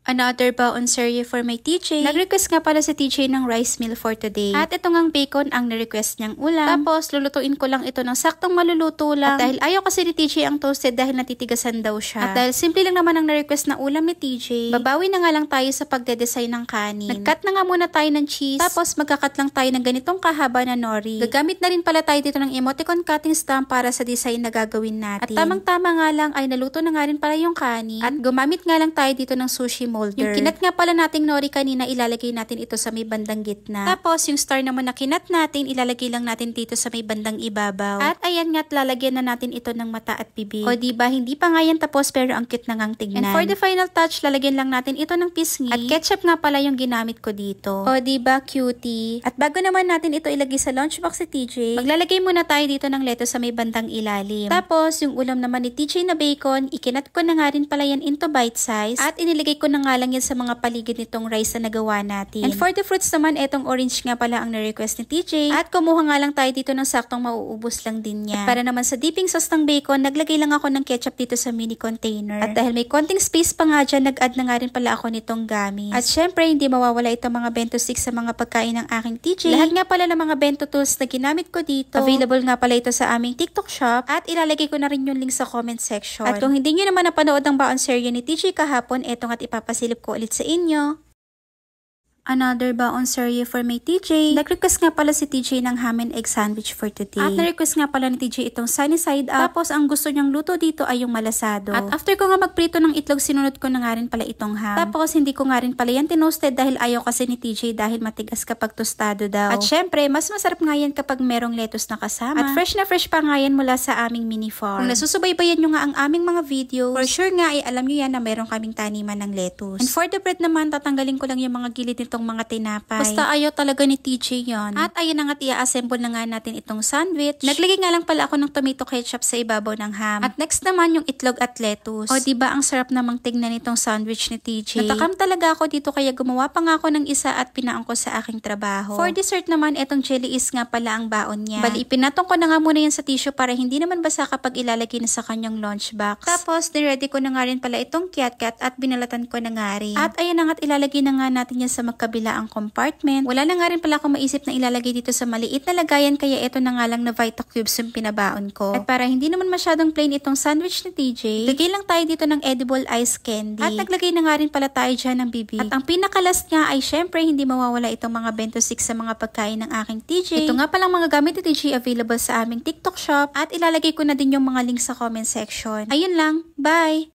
Another baon serye for my TJ. Nag-request nga pala si TJ ng rice meal for today. At ito ngang bacon ang na-request niyang ulam. Tapos lulutuin ko lang ito ng saktong maluluto lang. At dahil ayaw kasi ni TJ ang toasted dahil natitigasan daw siya. At dahil simple lang naman ang na-request na ulam ni TJ, babawi na nga lang tayo sa pagde-design ng kanin. Nag-cut na nga muna tayo ng cheese. Tapos magka-cut lang tayo ng ganitong kahaba na nori. Gagamit na rin pala tayo dito ng emoticon cutting stamp para sa design na gagawin natin. At tamang-tama nga lang ay naluto na nga rin pala yung kanin. At gumamit nga lang tayo dito ng sushi molder. Yung kinat nga pala nating nori kanina, ilalagay natin ito sa may bandang gitna. Tapos yung star naman na kinat natin, ilalagay lang natin dito sa may bandang ibabaw. At ayan nga't lalagyan na natin ito ng mata at bibig. O diba, hindi pa nga yan tapos pero ang cute na ngang tignan. And for the final touch, lalagyan lang natin ito ng pisngi. At ketchup nga pala yung ginamit ko dito. O diba, cutie. At bago naman natin ito ilagay sa lunchbox si TJ, maglalagay muna tayo dito ng lettuce sa may bandang ilalim. Tapos yung ulam naman ni TJ na bacon, ikinat ko na nga rin pala yan into bite size. At inilagay ko na nga lang yan sa mga paligid nitong rice na nagawa natin. And for the fruits naman, etong orange nga pala ang na-request ni TJ. At kumuha nga lang tayo dito ng saktong mauubos lang din niya. At para naman sa dipping sauce ng bacon, naglagay lang ako ng ketchup dito sa mini container. At dahil may konting space pa nga dyan, nag-add na nga rin pala ako nitong gummies. At syempre, hindi mawawala itong mga bento sticks sa mga pagkain ng aking TJ. Lahat nga pala ng mga bento tools na ginamit ko dito, available nga pala ito sa aming TikTok shop. At ilalagay ko na rin yung link sa comment section. At kung hindi nyo naman napanood ang baon serye ni TJ kahapon, etong at ipapasilip ko ulit sa inyo. Another baon serye for my TJ. Nag-request nga pala si TJ ng ham and egg sandwich for today. At na-request nga pala ni TJ itong sunny side up. Tapos ang gusto niyang luto dito ay yung malasado. At after ko nga magprito ng itlog, sinunod ko na nga rin pala itong ham. Tapos hindi ko nga rin pala yan tinoasted dahil ayaw kasi ni TJ dahil matigas kapag tostado daw. At syempre, mas masarap nga yan kapag merong lettuce na kasama. At fresh na fresh pa nga yan mula sa aming mini farm. Kung nasusubaybayan nyo nga ang aming mga videos, for sure nga ay alam nyo yan na meron kaming taniman ng lettuce. And for the bread naman, tatanggalin ko lang yung mga gilid nitong mga tinapay. Basta ayaw talaga ni TJ yon. At ayun na nga, i-assemble na nga natin itong sandwich. Naglagay nga lang pala ako ng tomato ketchup sa ibabaw ng ham. At next naman yung itlog at lettuce. O diba ang sarap namang tignan itong sandwich ni TJ. Natakam talaga ako dito kaya gumawa pa nga ako ng isa at pinaangko sa aking trabaho. For dessert naman, itong jelly is nga pala ang baon niya. Bali, ipinatong ko na nga muna yan sa tissue para hindi naman basa kapag ilalagay na sa kanyang lunchbox. Tapos, niready ko na nga rin pala itong kiat-cat at binalatan ko na nga rin. At ayun na nga, ilalagay na nga natin yan sa magkabilaang compartment. Wala na nga rin pala akong maisip na ilalagay dito sa maliit na lagayan kaya ito na nga lang na Vita Cubes yung pinabaon ko. At para hindi naman masyadong plain itong sandwich ni TJ, lagay lang tayo dito ng edible ice candy. At naglagay na nga rin pala tayo dyan ng bibig. At ang pinakalast nga ay syempre hindi mawawala itong mga bento sticks sa mga pagkain ng aking TJ. Ito nga palang mga gamit ni TJ available sa aming TikTok shop at ilalagay ko na din yung mga links sa comment section. Ayun lang. Bye!